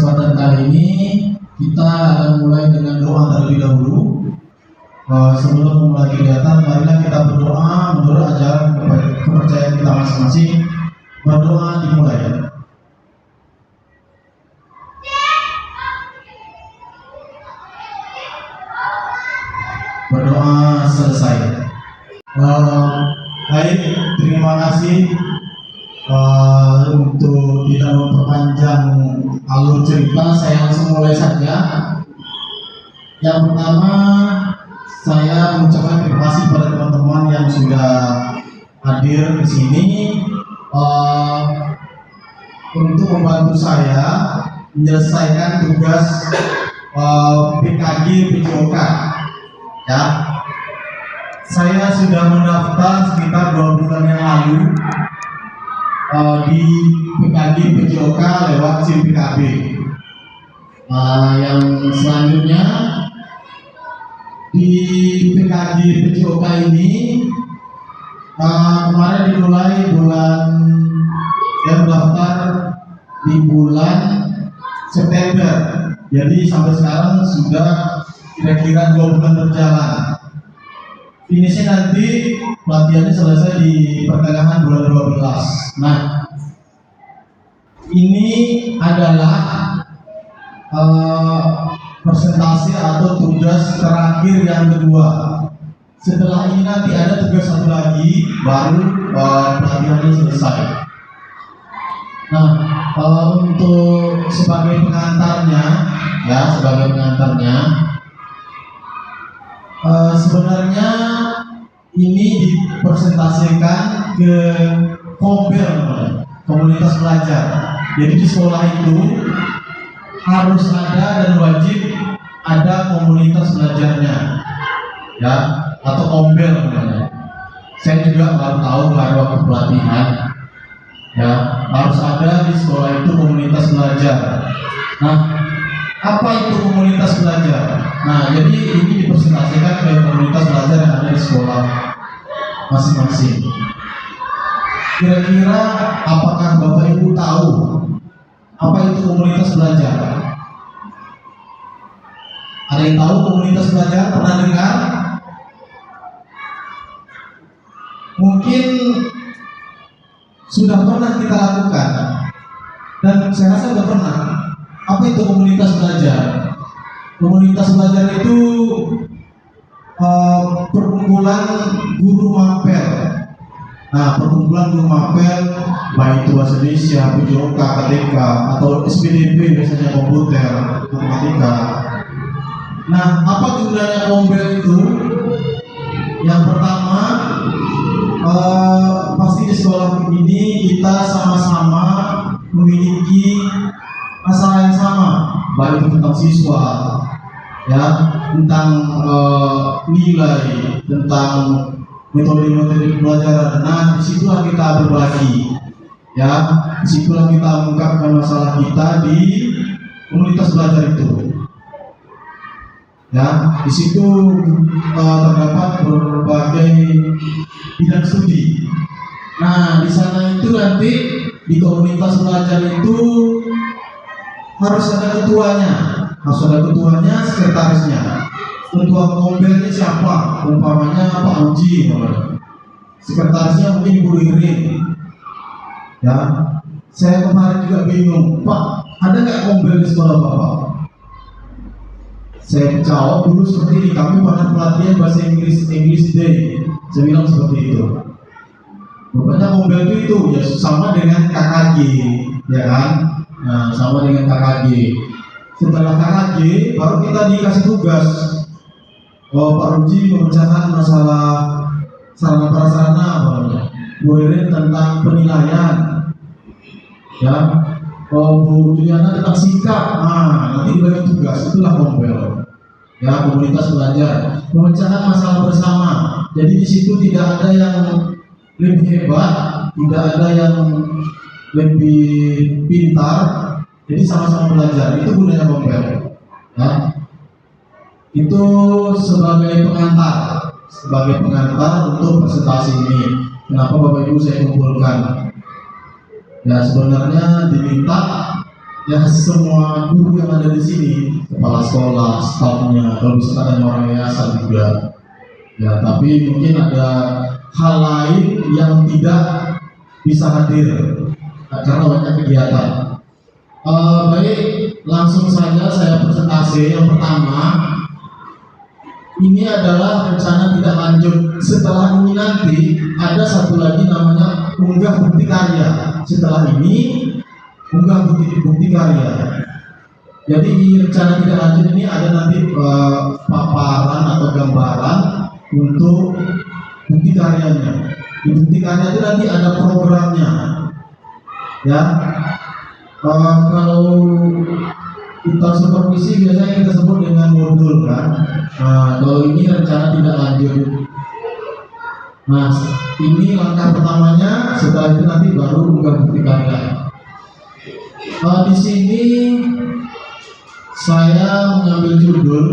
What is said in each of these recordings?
kesempatan kali ini kita akan mulai dengan doa terlebih dahulu. Sebelum memulai kegiatan, marilah kita berdoa menurut ajaran kepercayaan kita masing-masing. Berdoa dimulai. Berdoa selesai. Baik, terima kasih. Untuk tidak memperpanjang alur cerita, saya langsung mulai saja. Yang pertama, saya mengucapkan terima kasih kepada teman-teman yang sudah hadir di sini untuk membantu saya menyelesaikan tugas PKG PJOK. Ya, saya sudah mendaftar sekitar 2 bulan yang lalu di PKG PJOK lewat SIM PKB. Yang selanjutnya di PKG PJOK ini kemarin dimulai saya mendaftar di bulan September, jadi sampai sekarang sudah kira-kira 2 bulan berjalan. Finishnya nanti pelatihannya selesai di pertengahan bulan 12. Nah, ini adalah presentasi atau tugas terakhir yang kedua. Setelah ini nanti ada tugas satu lagi, baru pelatihannya selesai. Nah, untuk sebagai pengantarnya, sebenarnya ini dipresentasikan ke Kombel, komunitas belajar. Jadi di sekolah itu harus ada dan wajib ada komunitas belajarnya, ya, atau Kombel namanya. Saya juga baru tahu pada waktu pelatihan, ya, harus ada di sekolah itu komunitas belajar. Nah, apa itu komunitas belajar? Nah, jadi ini dipresentasikan ke komunitas belajar yang ada di sekolah masing-masing. Kira-kira apakah Bapak Ibu tahu apa itu komunitas belajar? Ada yang tahu komunitas belajar? Pernah dengar? Mungkin sudah pernah kita lakukan, dan saya rasa sudah pernah. Apa itu komunitas belajar? Komunitas belajar itu perkumpulan guru mapel. Nah, perkumpulan guru mapel, baik itu bahasa Indonesia, PJOK, KTK, atau SPDP biasanya komputer, matematika. Nah, apa gunanya Kombel itu? Yang pertama, pasti di sekolah ini kita sama-sama memiliki masalah yang sama, baik itu tentang siswa, ya, tentang nilai, tentang metode-metode pelajaran. Nah, disitulah kita berbagi, ya, disitulah kita mengungkapkan masalah kita di komunitas belajar itu. Ya, di situ terdapat berbagai bidang studi. Nah, di sana itu nanti di komunitas belajar itu harus ada ketuanya, sekretarisnya. Ketua Kombelnya siapa? Umpamanya Pak Uji, sekretarisnya mungkin Ibu Irin. Ya, saya kemarin juga bingung, Pak, ada nggak Kombel di sekolah Bapak? Saya jawab dulu seperti ini, kami pernah pelatihan bahasa English Day. Saya bilang seperti itu. Rupanya Kombel itu ya sama dengan KKG, ya kan? Nah, sama dengan KKG. Setelah KKG baru kita dikasih tugas. Pak Ruji memecahkan masalah sarana prasarana, Bu tentang penilaian, ya. Bu Juliana tentang sikap. Nah, nanti dibagi tugas, itulah Kombel. Ya, komunitas belajar, memecahkan masalah bersama. Jadi di situ tidak ada yang lebih hebat, tidak ada yang lebih pintar. Jadi sama-sama belajar. Itu gunanya Kombel. Ya. Itu sebagai pengantar untuk presentasi ini. Kenapa Bapak Ibu saya kumpulkan? Ya, sebenarnya diminta ya semua guru yang ada di sini, kepala sekolah, stafnya, kalau bisa ada orang yayasan juga. Ya, tapi mungkin ada hal lain yang tidak bisa hadir karena banyak kegiatan. Baik, langsung saja saya presentasi. Yang pertama, ini adalah rencana tidak lanjut. Setelah ini nanti ada satu lagi namanya unggah bukti karya. Setelah ini unggah bukti karya. Jadi di rencana tidak lanjut ini ada nanti paparan atau gambaran untuk bukti karyanya. Di bukti karya itu nanti ada programnya. Ya, kalau kita supervisi biasanya kita sebut dengan modul kan. Kalau ini rencana tidak lanjut. Nah, ini langkah pertamanya. Setelah itu nanti baru unggah bukti karya. Di sini saya mengambil judul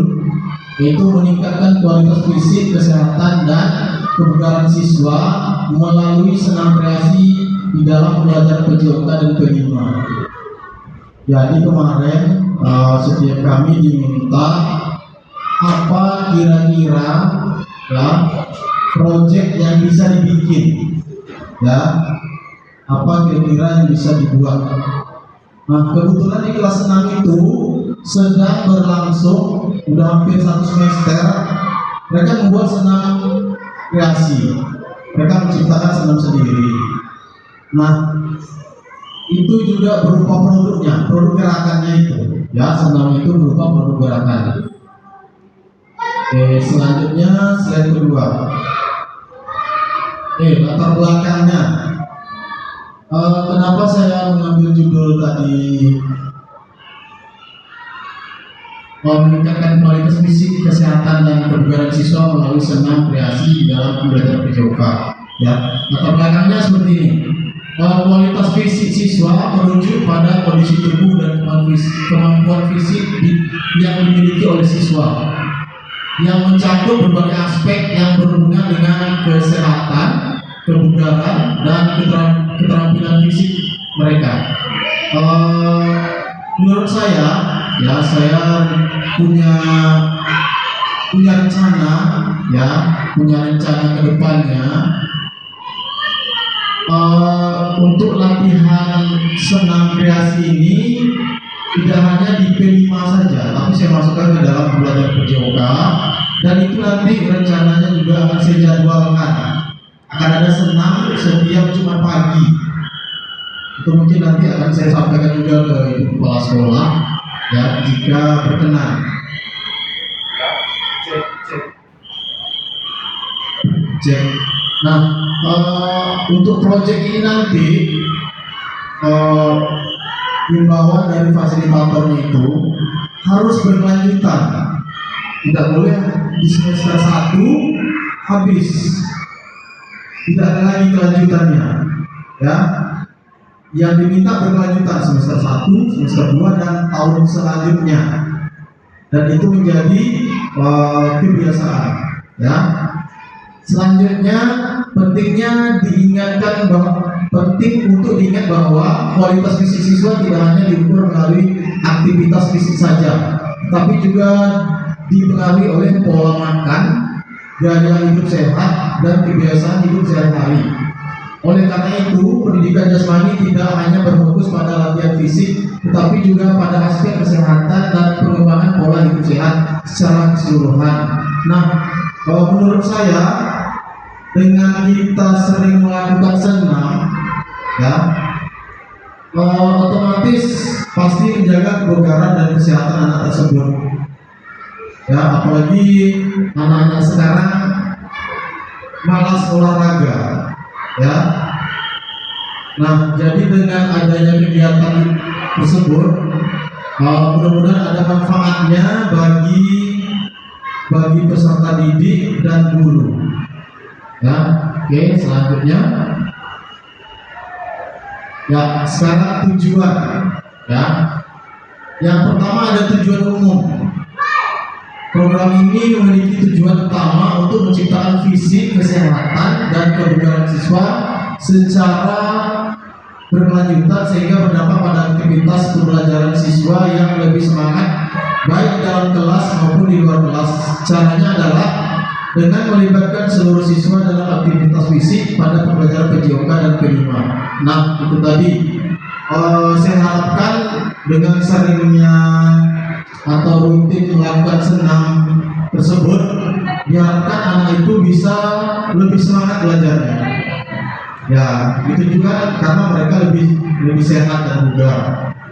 yaitu meningkatkan kualitas fisik, kesehatan dan kebugaran siswa melalui senam kreasi di dalam belajar PJOK dan P5. Jadi kemarin setiap kami diminta apa kira-kira ya proyek yang bisa dibikin, ya apa kira-kira yang bisa dibuat. Nah, kebetulan di kelas 6 itu sedang berlangsung udah hampir 1 semester. Mereka membuat senam kreasi, mereka menciptakan senam sendiri. Nah, itu juga berupa produknya, produk gerakannya itu, ya senam itu berupa produk gerakan. Oke, selanjutnya slide kedua. Latar belakangnya. Kenapa saya mengambil judul tadi meningkatkan kualitas fisik, kesehatan dan kebugaran siswa melalui senam kreasi di dalam belajar PJOK. Ya, latar belakangnya seperti ini. Kualitas fisik siswa merujuk pada kondisi tubuh dan kemampuan fisik yang dimiliki oleh siswa, yang mencakup berbagai aspek yang berhubungan dengan kesehatan, kebugaran dan keterampilan fisik mereka. Menurut saya, ya saya punya rencana, ya punya rencana ke depannya untuk latihan senam kreasi ini tidak hanya di P5 saja, tapi saya masukkan ke dalam belajar PJOK, dan itu nanti rencananya juga akan saya jadwalkan. Akan ada senam setiap Jumat pagi. Itu mungkin nanti akan saya sampaikan juga ke kepala sekolah, ya jika berkenan. Cek. Nah, untuk proyek ini nanti himbauan dari fasilitatornya itu harus berkelanjutan. Tidak boleh di semester 1 habis. Tidak ada lagi kelanjutannya, ya. Yang diminta berkelanjutan semester 1, semester 2 dan tahun selanjutnya. Dan itu menjadi kebiasaan, ya. Selanjutnya pentingnya diingatkan penting untuk diingat bahwa kualitas fisik siswa tidak hanya diukur melalui aktivitas fisik saja, tapi juga dipengaruhi oleh pola makan, gaya hidup sehat, dan kebiasaan hidup sehari-hari. Oleh karena itu, pendidikan jasmani tidak hanya berfokus pada latihan fisik, tetapi juga pada aspek kesehatan dan pengembangan pola hidup sehat secara keseluruhan. Nah, menurut saya dengan kita sering melakukan senam, ya, otomatis pasti menjaga kebugaran dan kesehatan anak tersebut. Ya, apalagi anak-anak sekarang malas olahraga, ya. Nah, jadi dengan adanya kegiatan tersebut, mudah-mudahan ada manfaatnya bagi peserta didik dan guru. Ya, oke, selanjutnya. Ya, sekarang tujuan. Ya, yang pertama ada tujuan umum. Program ini memiliki tujuan utama untuk menciptakan visi kesehatan dan kebugaran siswa secara berkelanjutan sehingga berdampak pada aktivitas pembelajaran siswa yang lebih semangat baik di dalam kelas maupun di luar kelas. Caranya adalah dengan melibatkan seluruh siswa dalam aktivitas fisik pada pembelajaran PJOK dan P5. Nah, itu tadi saya harapkan dengan seringnya atau rutin melakukan senam tersebut, diharapkan anak itu bisa lebih semangat belajarnya. Ya, itu juga karena mereka lebih sehat dan bugar.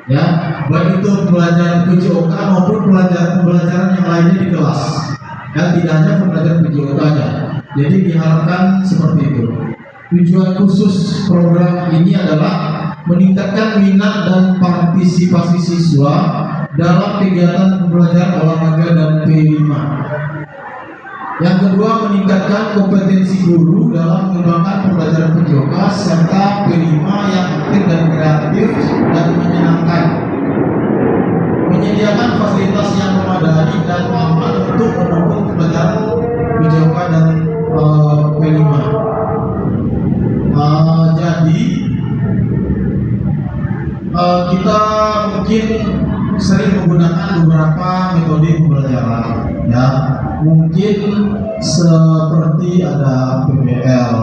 Ya, baik itu pembelajaran PJOK maupun pembelajaran yang lainnya di kelas. Ya, tidak hanya pembelajaran PJOK aja. Jadi diharapkan seperti itu. Tujuan khusus program ini adalah meningkatkan minat dan partisipasi siswa dalam kegiatan pembelajaran olahraga dan P5. Yang kedua, meningkatkan kompetensi guru dalam mengembangkan pembelajaran PJOK serta P5 yang aktif dan kreatif dan menyenangkan. Menyediakan fasilitas yang memadai dan aman untuk mendukung pembelajaran PJOK dan P5. Jadi kita mungkin sering menggunakan beberapa metode pembelajaran, ya, mungkin seperti ada PBL,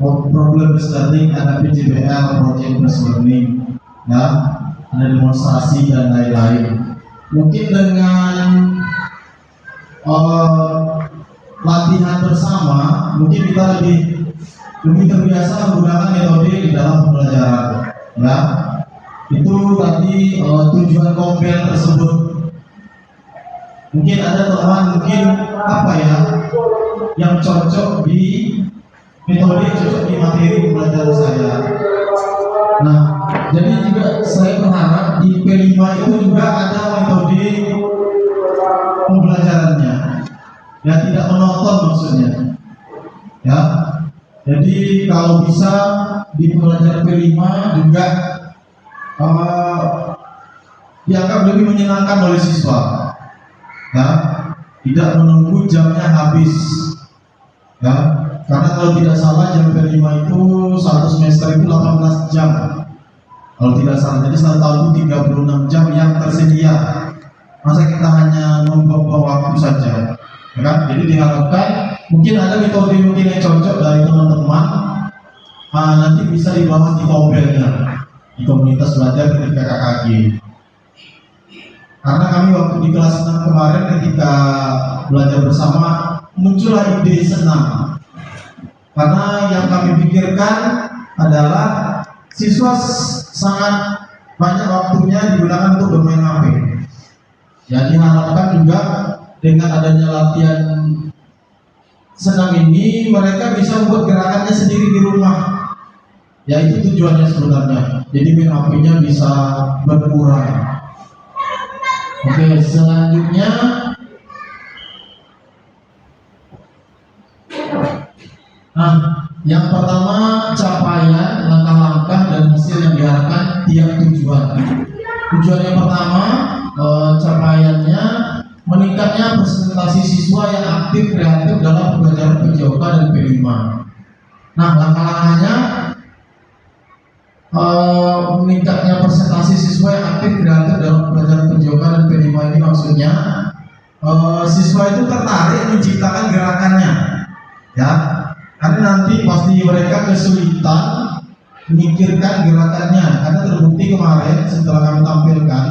problem based learning, ada PJBL, project based learning, ya, ada demonstrasi dan lain-lain. Mungkin dengan latihan bersama, mungkin kita lebih terbiasa menggunakan metode di dalam pembelajaran, ya. Itu tadi tujuan kompil tersebut. Mungkin ada teman apa ya yang cocok di metode, cocok di materi pembelajaran saya. Nah, jadi juga saya berharap di P5 itu juga ada metode pembelajarannya, ya, tidak monoton maksudnya, ya. Jadi kalau bisa di pembelajaran P5 juga dianggap lebih menyenangkan oleh siswa, ya, tidak menunggu jamnya habis, ya, karena kalau tidak salah jam P5 itu satu semester itu 18 jam kalau tidak salah, jadi satu tahun itu 36 jam yang tersedia, masa kita hanya membuang waktu saja, ya kan? Jadi diharapkan mungkin ada metode mungkin yang cocok dari teman-teman, nanti bisa dibahas di kompilnya, di komunitas belajar ketika KKG. Karena kami waktu di kelas 6 kemarin ketika belajar bersama muncullah ide senam. Karena yang kami pikirkan adalah siswa sangat banyak waktunya digunakan untuk bermain HP. Ya, diharapkan juga dengan adanya latihan senam ini mereka bisa membuat gerakannya sendiri di rumah. Ya, itu tujuannya sebenarnya. Jadi main HP-nya bisa berkurang. Oke, selanjutnya yang pertama capaian, langkah-langkah dan hasil yang diharapkan tiap tujuan. Tujuan yang pertama, capaiannya meningkatnya presentasi siswa yang aktif kreatif dalam pembelajaran PJOK dan P5. Nah, langkah-langkahnya meningkatnya presentasi siswa yang aktif kreatif dalam pembelajaran PJOK dan P5 ini maksudnya siswa itu tertarik menciptakan gerakannya, ya, karena nanti pasti mereka kesulitan memikirkan gerakannya, karena terbukti kemarin setelah kami tampilkan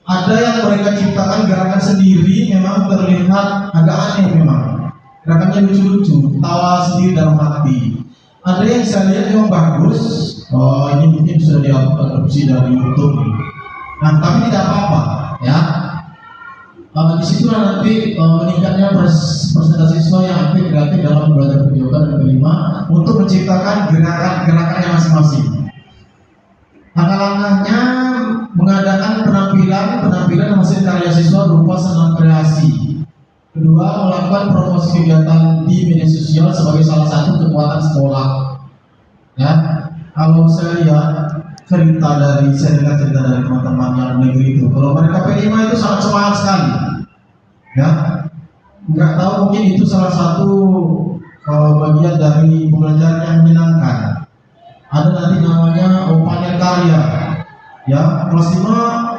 ada yang mereka ciptakan gerakan sendiri, memang terlihat agak aneh, memang gerakannya lucu-lucu, tawa sendiri dalam hati. Ada yang saya lihat memang bagus, ini mungkin sudah diadopsi dari YouTube. Nah, tapi tidak apa-apa, ya. Di situ nanti meningkatnya presentasi siswa yang aktif kreatif dalam belajar PJOK dan P5 untuk menciptakan gerakan-gerakannya masing-masing. Langkah-langkahnya mengadakan penampilan hasil karya siswa berupa senam kreasi. Kedua, melakukan promosi kegiatan di media sosial sebagai salah satu kekuatan sekolah. Ya, kalau saya lihat saya dengar cerita dari teman-teman yang negeri itu, kalau mereka P5 itu sangat semangat sekali. Ya, nggak tahu mungkin itu salah satu bagian dari pembelajaran yang menyenangkan. ada nanti namanya panen karya. Ya, kelas 5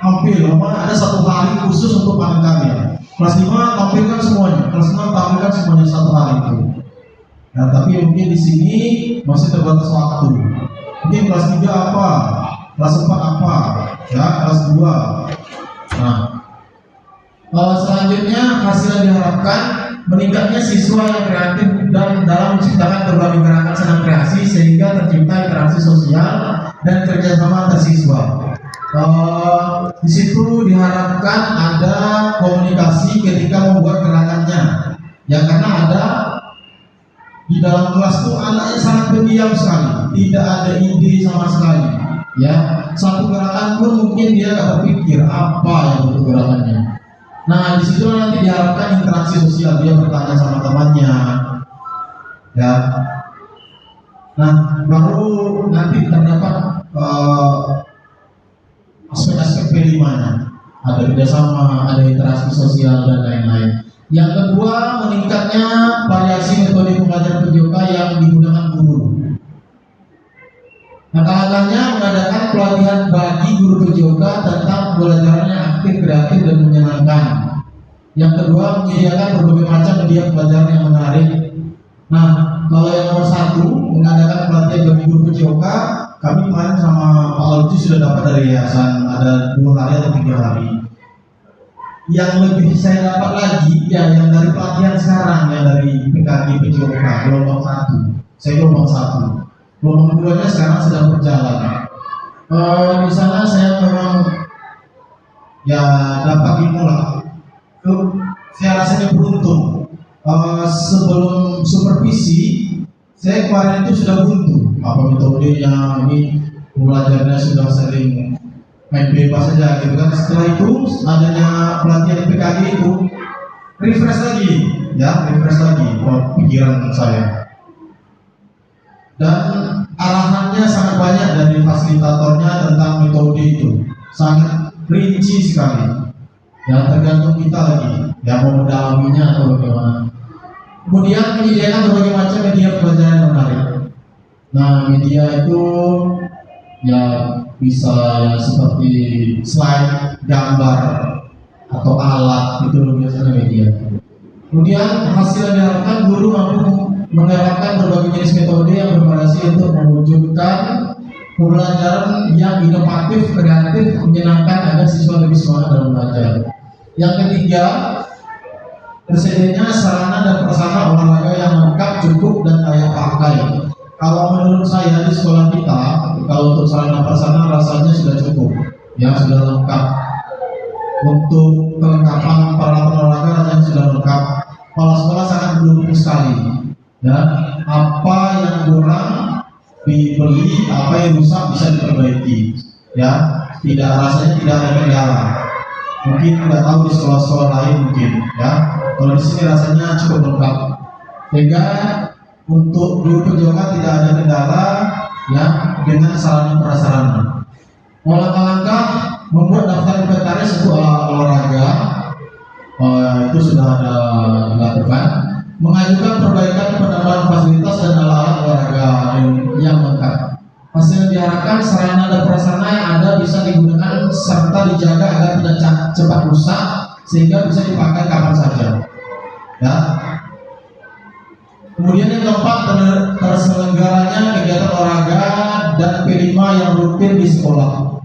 tampil, ada satu hari khusus untuk panen karya. Kelas 5 tampilkan semuanya, kelas 6 tampilkan semuanya satu hari itu. Ya, tapi mungkin di sini masih terbatas waktu. Mungkin kelas 3 apa, kelas 4 apa, ya kelas 2. Nah, selanjutnya hasil yang diharapkan meningkatnya siswa yang kreatif dan dalam menciptakan berbagai gerakan senam kreasi sehingga tercipta interaksi sosial dan kerjasama antar siswa. Di situ diharapkan ada komunikasi ketika membuat gerakannya. Ya, karena ada di dalam kelas itu anaknya sangat pendiam sekali, tidak ada ide sama sekali. Ya, satu gerakan pun mungkin dia nggak berpikir apa yang untuk gerakannya. Nah, di situ nanti diharapkan interaksi sosial, dia bertanya sama temannya. Ya. Nah, baru nanti terdapat aspek-aspek P5-nya. Ada kerjasama, ada interaksi sosial dan lain-lain. Yang kedua, meningkatnya variasi metode pembelajaran PJOK yang digunakan guru. Langkah-langkahnya mengadakan pelatihan bagi guru PJOK tentang pembelajarannya aktif, kreatif, dan menyenangkan. Yang kedua, menyediakan berbagai macam media pembelajaran yang menarik. Nah, kalau yang nomor 1, mengadakan pelatihan bagi guru PJOK, kami kemarin sama Pak Lutfi sudah dapat dari yayasan, ada 2 hari atau 3 hari. Yang lebih saya dapat lagi, ya yang dari pelatihan sekarang, yang dari PKG PJOK, gelombang 1. Saya gelombang 1. Gelombang 2-nya sekarang sedang berjalan. Di sana saya memang ya dapat dimulai. Saya rasanya beruntung. Sebelum supervisi, saya kemarin itu sudah buntu. Apa metodenya, ini pembelajarannya sudah sering main bebas saja gitu kan. Setelah itu adanya pelatihan PKG itu refresh lagi, ya refresh lagi pikiran saya. Dan arahannya sangat banyak dari fasilitatornya tentang metode itu, sangat rinci sekali. Ya tergantung kita lagi, ya mau mendalaminya atau bagaimana. Kemudian menyediakan berbagai macam media pembelajaran yang menarik. Nah, media itu ya bisa ya seperti slide, gambar atau alat, itu biasanya media. Kemudian hasil yang diharapkan, guru mampu menerapkan berbagai jenis metode yang bervariasi untuk mewujudkan pembelajaran yang inovatif, kreatif, menyenangkan agar siswa lebih semangat dalam belajar. Yang ketiga, tersedianya sarana dan prasarana olahraga yang lengkap, cukup, dan layak pakai. Kalau menurut saya di sekolah kita, kalau untuk sarana prasarana rasanya sudah cukup, ya sudah lengkap. Untuk kelengkapan peralatan olahraga rasanya sudah lengkap. Kepala sekolah sangat mendukung sekali. Ya, apa yang kurang dibeli, apa yang rusak bisa diperbaiki. Ya, rasanya tidak ada kendala. Mungkin nggak tahu di sekolah-sekolah lain mungkin, ya. Kalau di sini rasanya cukup lengkap. Sehingga untuk guru PJOK tidak ada kendala, ya, dengan sarana prasarana. Langkah-langkah membuat daftar inventaris untuk olahraga itu sudah ada dilakukan. Mengajukan perbaikan penambahan fasilitas dan alat olahraga yang lengkap. Hasil diharapkan sarana dan prasarana yang ada bisa digunakan serta dijaga agar tidak cepat rusak sehingga bisa dipakai kapan saja. Ya. Kemudian yang keempat, terselenggaranya kegiatan olahraga dan P5 yang rutin di sekolah.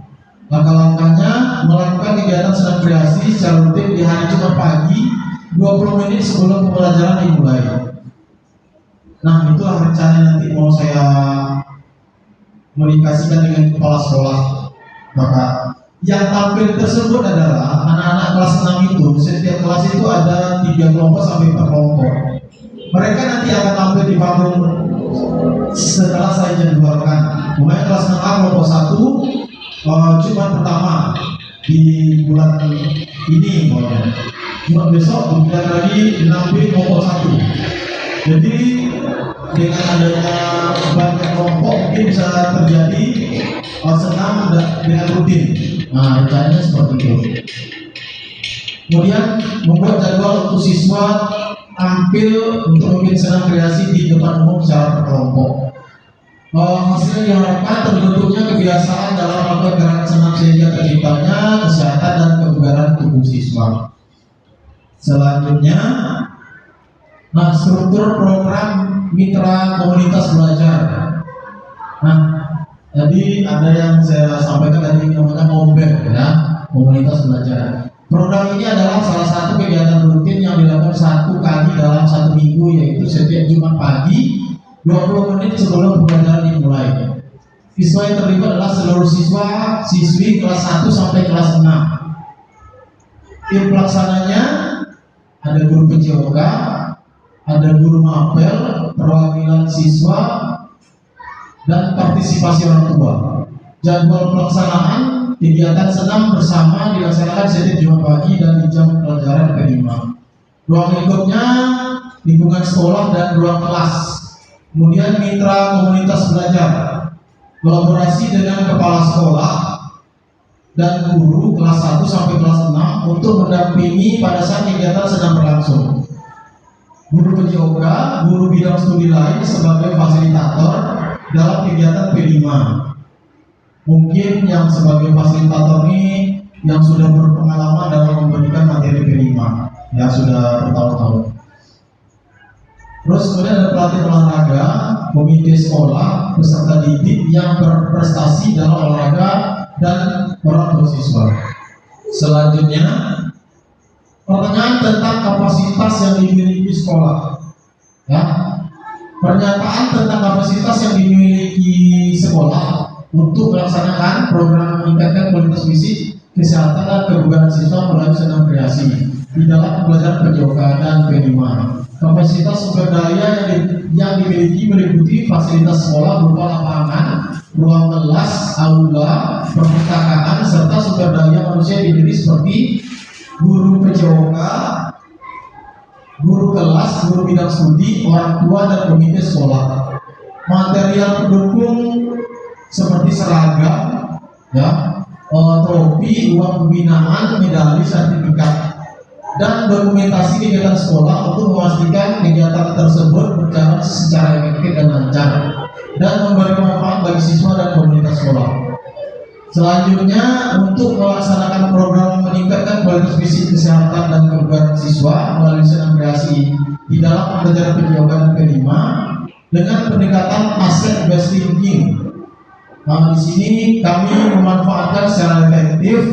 Langkah-langkahnya melakukan kegiatan senam kreasi secara rutin di hari Jumat pagi 20 menit sebelum pembelajaran dimulai. Nah, itulah rencana nanti mau saya komunikasikan dengan kepala sekolah. Maka yang tampil tersebut adalah anak-anak kelas 6 itu, setiap kelas itu ada 3 kelompok sampai 4 kelompok. Mereka nanti akan tampil di panggung setelah saya jadwalkan. Mulai kelas 6A kelompok 1 Jumat pertama di bulan ini, Jumat besok bulan lagi 6B kelompok 1. Jadi dengan adanya banyak kelompok mungkin bisa terjadi senam dengan rutin. Nah, rencananya seperti itu. Kemudian membuat jadwal untuk siswa tampil untuk memimpin senam kreasi di depan umum secara berkelompok. Hasil yang diharapkan terbentuknya kebiasaan dalam melakukan gerakan senam sehingga terciptanya kesehatan dan kebugaran tubuh siswa. Selanjutnya, nah, struktur program mitra komunitas belajar. Nah, jadi ada yang saya sampaikan tadi namanya MOBEL, ya, komunitas belajar. Program ini adalah salah satu kegiatan rutin yang dilakukan 1 kali dalam 1 minggu, yaitu setiap Jumat pagi 20 menit sebelum pembelajaran dimulai. Siswa yang terlibat adalah seluruh siswi kelas 1 sampai kelas 6. Tim pelaksananya ada guru PJOK, ada guru mapel, perwakilan siswa, dan partisipasi orang tua. Jadwal pelaksanaan kegiatan senam bersama dilaksanakan setiap Jumat pagi dan di jam pelajaran kelima. Ruang lingkupnya lingkungan sekolah dan ruang kelas. Kemudian mitra komunitas belajar, kolaborasi dengan kepala sekolah dan guru kelas 1 sampai kelas 6 untuk mendampingi pada saat kegiatan sedang berlangsung. Guru PJOK, guru bidang studi lain sebagai fasilitator dalam kegiatan P5. Mungkin yang sebagai fasilitator ini yang sudah berpengalaman dalam memberikan materi P5, ya, sudah bertahun-tahun. Terus kemudian ada pelatih olahraga, komite sekolah, peserta didik yang berprestasi dalam olahraga dan orang tua siswa. Selanjutnya, pertanyaan tentang kapasitas yang dimiliki sekolah. Ya, pernyataan tentang kapasitas yang dimiliki sekolah untuk melaksanakan program meningkatkan kualitas fisik, kesehatan dan kebugaran siswa melalui senam kreasi di dalam pembelajaran PJOK dan P5. Kapasitas sumber daya yang dimiliki meliputi fasilitas sekolah berupa lapangan, ruang kelas, aula, perpustakaan, serta sumber daya manusia diri seperti guru PJOK, guru kelas, guru bidang studi, orang tua dan komite sekolah. Material pendukung seperti seragam, ya, trofi, uang pembinaan, medali, sertifikat, dan dokumentasi kegiatan sekolah untuk memastikan kegiatan tersebut berjalan secara efektif dan lancar dan memberi manfaat bagi siswa dan komunitas sekolah. Selanjutnya, untuk melaksanakan program meningkatkan kualitas fisik, kesehatan dan kebugaran siswa melalui senam kreasi di dalam pembelajaran PJOK dan P5 dengan pendekatan asset based thinking. Nah, di sini kami memanfaatkan secara efektif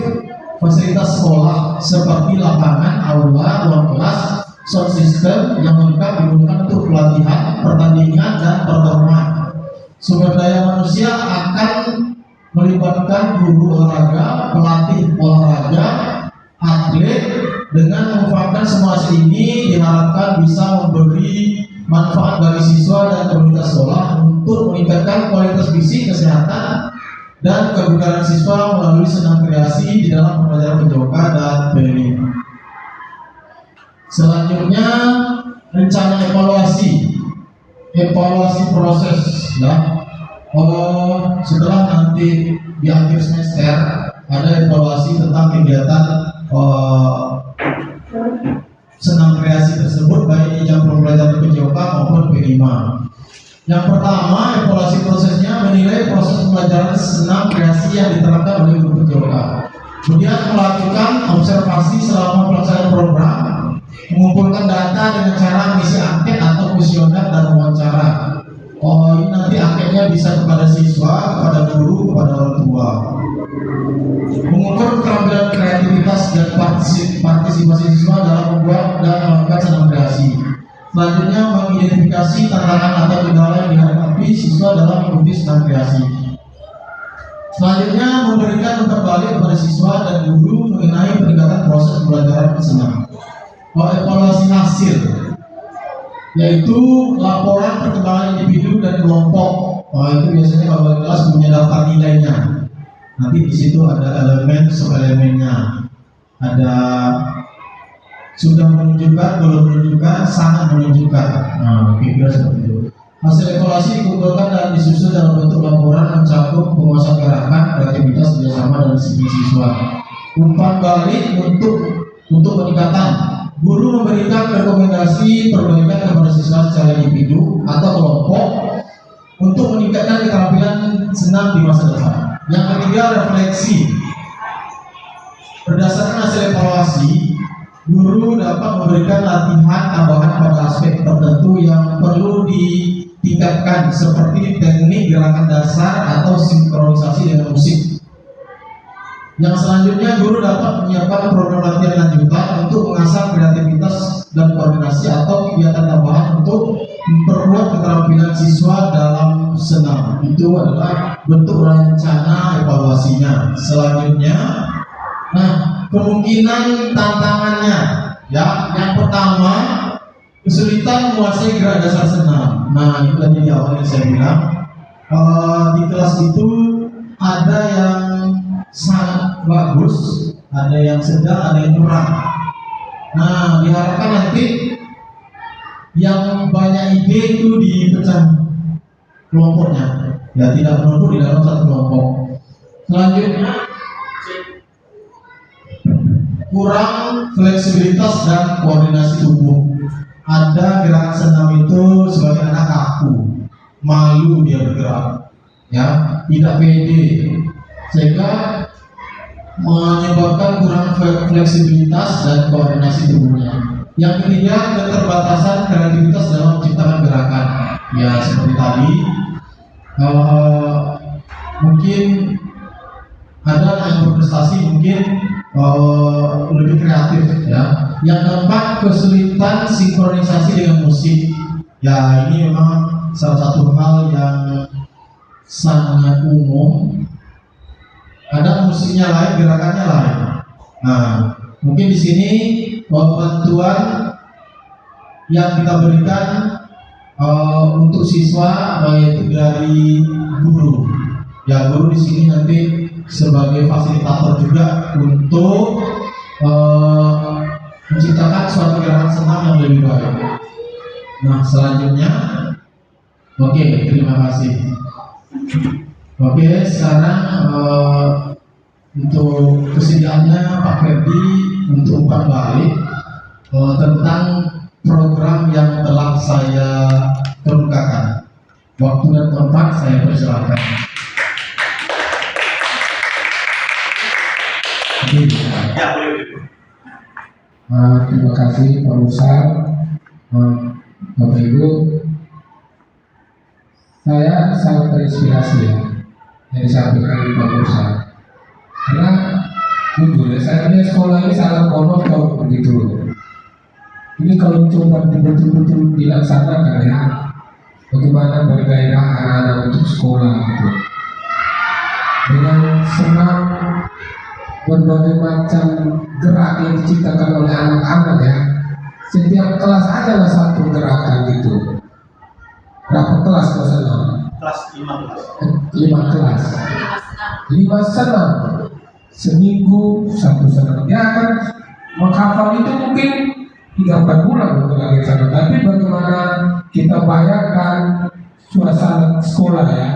fasilitas sekolah seperti lapangan, aula, ruang kelas, sound system yang lengkap digunakan untuk pelatihan, pertandingan, dan pertemuan. Sumber daya manusia akan melibatkan guru olahraga, pelatih olahraga, atlet. Dengan memanfaatkan semua hasil ini diharapkan bisa memberi manfaat bagi siswa dan komunitas sekolah untuk meningkatkan kualitas fisik, kesehatan, dan kebugaran siswa melalui senam kreasi di dalam pembelajaran PJOK dan P5. Selanjutnya, rencana evaluasi proses, ya. Setelah nanti di akhir semester ada evaluasi tentang kegiatan senam kreasi tersebut baik di jam pembelajaran PJOK maupun P5. Yang pertama, evaluasi prosesnya menilai proses pembelajaran senam kreasi yang diterapkan oleh guru PJOK. Kemudian melakukan observasi selama pelaksanaan program, mengumpulkan data dengan cara mengisi angket atau kuesioner dan wawancara. Ini nanti angketnya bisa kepada siswa, kepada guru, kepada orang tua. Mengukur keterampilan kreativitas dan partisipasi siswa dalam membuat dan melakukan senam kreasi. Selanjutnya, mengidentifikasi tantangan atau kendala yang dihadapi siswa dalam mengikuti senam kreasi. Selanjutnya, memberikan umpan balik kepada siswa dan guru mengenai peningkatan proses pembelajaran senam. Evaluasi hasil, yaitu laporan perkembangan individu dan kelompok. Itu biasanya kalau kelas punya daftar nilainya. Nanti di situ ada elemen subelemennya, ada sudah menunjukkan, belum menunjukkan, sangat menunjukkan. Kira-kira seperti itu. Hasil evaluasi dikumpulkan dan disusun dalam bentuk laporan mencakup penguasaan gerakan, kreativitas, kerjasama dan disiplin siswa. Umpan balik untuk peningkatan. Guru memberikan rekomendasi perbaikan kepada siswa secara individu atau kelompok untuk meningkatkan keterampilan senam di masa depan. Yang ketiga, refleksi. Berdasarkan hasil evaluasi, guru dapat memberikan latihan tambahan pada aspek tertentu yang perlu ditingkatkan seperti teknik gerakan dasar atau sinkronisasi dengan musik. Yang selanjutnya, guru dapat menyiapkan program latihan lanjutan untuk mengasah kreativitas dan koordinasi atau kegiatan tambahan untuk memperkuat keterampilan siswa dalam senam. Itu adalah bentuk rencana evaluasinya. Selanjutnya, kemungkinan tantangannya, ya, yang pertama, kesulitan menguasai gerak dasar senam. Nah, itu tadi di awal yang saya bilang, di kelas itu ada yang sangat bagus, ada yang sedang, ada yang kurang. Nah, diharapkan nanti yang banyak ide itu dipecah kelompoknya, ya, tidak menumpuk di dalam satu kelompok. Selanjutnya, kurang fleksibilitas dan koordinasi tubuh. Ada gerakan senam itu sebagai anak kaku, malu dia bergerak, ya, tidak pede, sehingga menyebabkan kurang fleksibilitas dan koordinasi tubuhnya. Yang ketiga, keterbatasan kreativitas dalam menciptakan gerakan. Ya, seperti tadi, mungkin ada yang berprestasi mungkin lebih kreatif, ya. Yang keempat, kesulitan sinkronisasi dengan musik. Ya, ini memang salah satu hal yang sangat umum. Ada musiknya lain, gerakannya lain. Nah, mungkin di sini bantuan yang kita berikan untuk siswa yaitu dari guru. Ya, guru di sini nanti sebagai fasilitator juga untuk menciptakan suatu gerakan senam yang lebih baik. Nah, selanjutnya, oke, terima kasih. Oke, sekarang untuk kesediaannya Pak Ferdi untuk umpan balik tentang program yang telah saya kemukakan. Waktu dan tempat saya persilakan. Ya, boleh. Terima kasih Pak Ustaz, Bapak Ibu. Saya sangat terinspirasi ya yang disampaikan Pak Ustaz. Karena jujur ya, saya lihat sekolah ini sangat monoton begitu. Ini kalau coba betul-betul dilaksanakan ya, bagaimana bergairah anak-anak untuk sekolah gitu. Dengan senam berbagai macam gerak yang diciptakan oleh anak-anak ya. Setiap kelas adalah satu gerakan gitu. Berapa kelas kelas senam? Kelas 5 kelas. 5 kelas. 5 senam. Seminggu satu senam. Ya kan menghafal itu mungkin 3-4 bulan untuk lagi sana. Tapi bagaimana kita bayangkan suasana sekolah ya,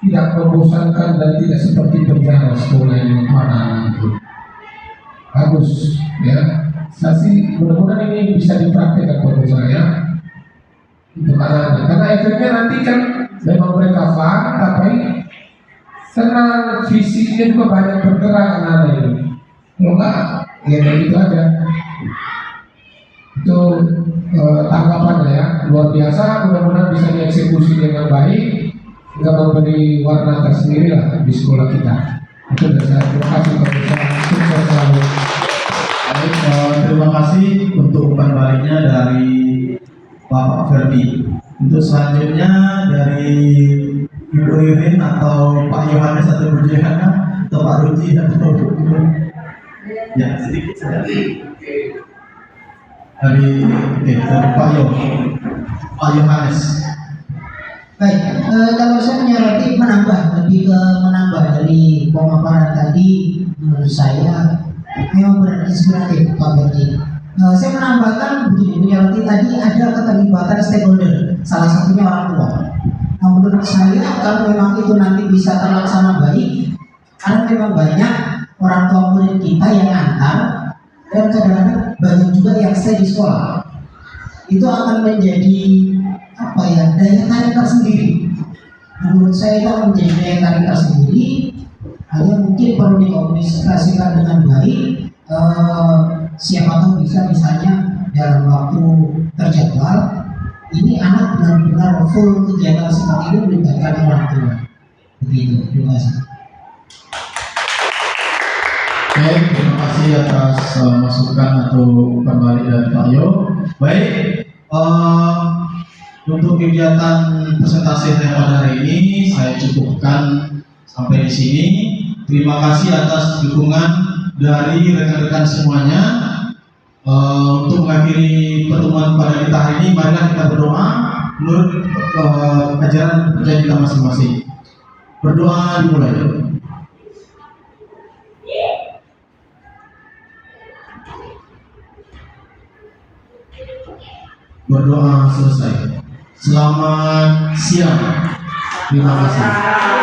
tidak membosankan dan tidak seperti penjara sekolah yang mana itu. Bagus ya. Saya sih mudah-mudahan ini bisa dipraktikkan menurut saya untuk anak-anak. Karena efeknya nanti kan memang mereka paham, tapi senang fisiknya juga banyak bergerak anak-anak ini. Kalau enggak, ya kayak gitu aja. Itu tanggapannya ya, luar biasa. Mudah-mudahan bisa dieksekusi dengan baik, nggak memberi warna tersendiri lah di sekolah kita. Itu dari saya. Terima kasih Pak Ustaz. Sukses selalu. Baik, terima kasih untuk umpan baliknya dari Bapak Ferdi. Untuk selanjutnya dari Ibu Irin atau Pak Yohanes atau Bu Jehana atau Pak Ruci atau ya sedikit saja. Dari Pak Yohanes. Baik, kalau saya menyoroti lebih ke menambah dari pemaparan tadi, menurut saya memang benar inspiratif Pak Ferdi. Saya menambahkan begini, menyoroti tadi ada keterlibatan stakeholder, salah satunya orang tua. Nah, menurut saya kalau memang itu nanti bisa terlaksana baik, karena memang banyak orang tua murid kita yang antar dan kadang-kadang banyak juga yang stay di sekolah. Itu akan menjadi daya tarik tersendiri menurut saya itu akan menjadi daya tarik tersendiri. Hanya mungkin perlu dikomunikasikan dengan baik. Siapa tahu bisa misalnya dalam waktu terjadwal ini anak benar-benar full kegiatan seperti itu melibatkan orang tua. Begitu. Terima kasih. Baik, terima kasih atas masukan atau kembali dari Pak Yo. Baik, untuk kegiatan presentasi pada hari ini saya cukupkan sampai di sini. Terima kasih atas dukungan dari rekan-rekan semuanya. Untuk mengakhiri pertemuan pada kita hari ini, marilah kita berdoa menurut ajaran percaya kita masing-masing. Berdoa dimulai. Berdoa selesai. Selamat siang. Terima kasih.